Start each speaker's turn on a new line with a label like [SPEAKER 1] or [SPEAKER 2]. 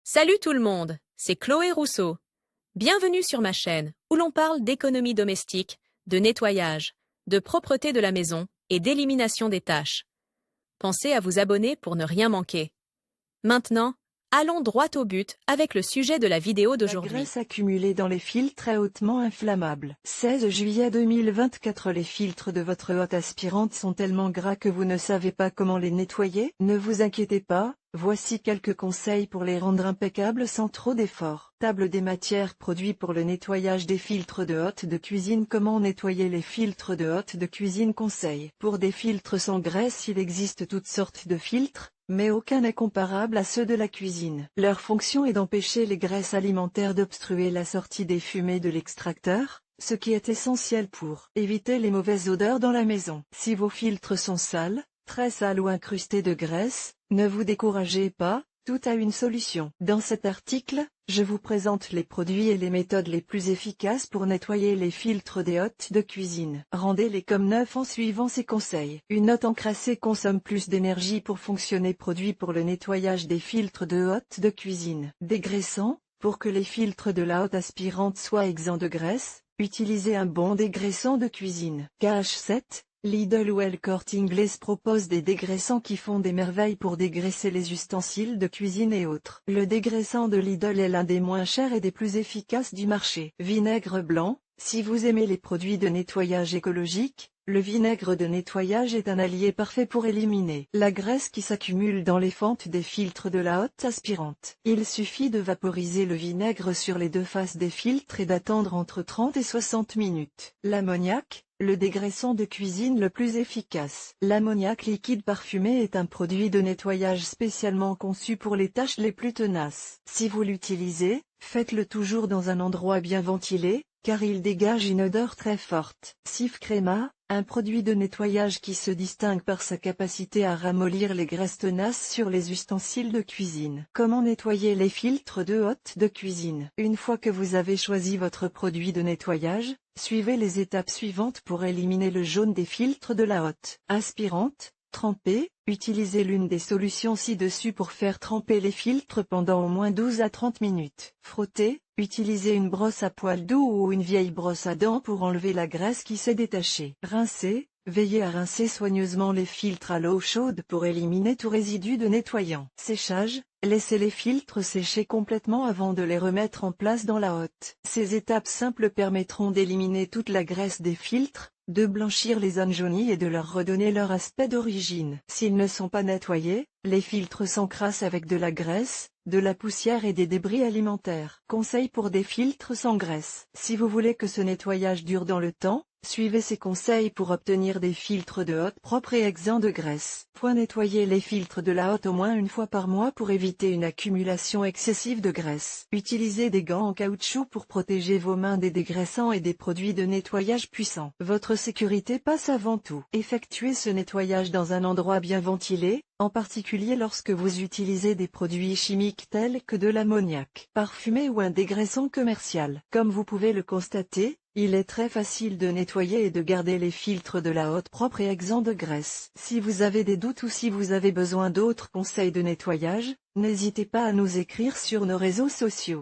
[SPEAKER 1] Salut tout le monde, c'est Chloé Rousseau. Bienvenue sur ma chaîne où l'on parle d'économie domestique, de nettoyage, de propreté de la maison et d'élimination des tâches. Pensez à vous abonner pour ne rien manquer. Maintenant, allons droit au but avec le sujet de la vidéo
[SPEAKER 2] La
[SPEAKER 1] d'aujourd'hui.
[SPEAKER 2] graisse accumulée dans les filtres est hautement inflammable. 16 juillet 2024. Les filtres de votre hotte aspirante sont tellement gras que vous ne savez pas comment les nettoyer? Ne vous inquiétez pas, voici quelques conseils pour les rendre impeccables sans trop d'efforts. Table des matières produits pour le nettoyage des filtres de hotte de cuisine. Comment nettoyer les filtres de hotte de cuisine? Conseil. Pour des filtres sans graisse, il existe toutes sortes de filtres, mais aucun n'est comparable à ceux de la cuisine. Leur fonction est d'empêcher les graisses alimentaires d'obstruer la sortie des fumées de l'extracteur, ce qui est essentiel pour éviter les mauvaises odeurs dans la maison. Si vos filtres sont sales, très sales ou incrustés de graisse, ne vous découragez pas, tout a une solution. Dans cet article, je vous présente les produits et les méthodes les plus efficaces pour nettoyer les filtres des hottes de cuisine. Rendez-les comme neufs en suivant ces conseils. Une hotte encrassée consomme plus d'énergie pour fonctionner. Produit pour le nettoyage des filtres de hotte de cuisine. Dégraissant, pour que les filtres de la hotte aspirante soient exempts de graisse, utilisez un bon dégraissant de cuisine. KH7, Lidl ou El Corte Inglés propose des dégraissants qui font des merveilles pour dégraisser les ustensiles de cuisine et autres. Le dégraissant de Lidl est l'un des moins chers et des plus efficaces du marché. Vinaigre blanc, si vous aimez les produits de nettoyage écologique, le vinaigre de nettoyage est un allié parfait pour éliminer la graisse qui s'accumule dans les fentes des filtres de la hotte aspirante. Il suffit de vaporiser le vinaigre sur les deux faces des filtres et d'attendre entre 30 et 60 minutes. L'ammoniac, le dégraissant de cuisine le plus efficace. L'ammoniac liquide parfumé est un produit de nettoyage spécialement conçu pour les tâches les plus tenaces. Si vous l'utilisez, faites-le toujours dans un endroit bien ventilé, car il dégage une odeur très forte. Cif Crema, un produit de nettoyage qui se distingue par sa capacité à ramollir les graisses tenaces sur les ustensiles de cuisine. Comment nettoyer les filtres de hotte de cuisine? Une fois que vous avez choisi votre produit de nettoyage, suivez les étapes suivantes pour éliminer le jaune des filtres de la hotte aspirante. Tremper, utilisez l'une des solutions ci-dessus pour faire tremper les filtres pendant au moins 12 à 30 minutes. Frotter, utilisez une brosse à poils doux ou une vieille brosse à dents pour enlever la graisse qui s'est détachée. Rincer, veillez à rincer soigneusement les filtres à l'eau chaude pour éliminer tout résidu de nettoyant. Séchage, laissez les filtres sécher complètement avant de les remettre en place dans la hotte. Ces étapes simples permettront d'éliminer toute la graisse des filtres, de blanchir les zones jaunies et de leur redonner leur aspect d'origine. S'ils ne sont pas nettoyés, les filtres s'encrassent avec de la graisse, de la poussière et des débris alimentaires. Conseil pour des filtres sans graisse. Si vous voulez que ce nettoyage dure dans le temps, suivez ces conseils pour obtenir des filtres de hotte propres et exempts de graisse. Nettoyer les filtres de la hotte au moins une fois par mois pour éviter une accumulation excessive de graisse. Utilisez des gants en caoutchouc pour protéger vos mains des dégraissants et des produits de nettoyage puissants. Votre sécurité passe avant tout. Effectuez ce nettoyage dans un endroit bien ventilé, en particulier lorsque vous utilisez des produits chimiques tels que de l'ammoniac parfumé ou un dégraissant commercial. Comme vous pouvez le constater, il est très facile de nettoyer et de garder les filtres de la hotte propres et exempts de graisse. Si vous avez des doutes ou si vous avez besoin d'autres conseils de nettoyage, n'hésitez pas à nous écrire sur nos réseaux sociaux.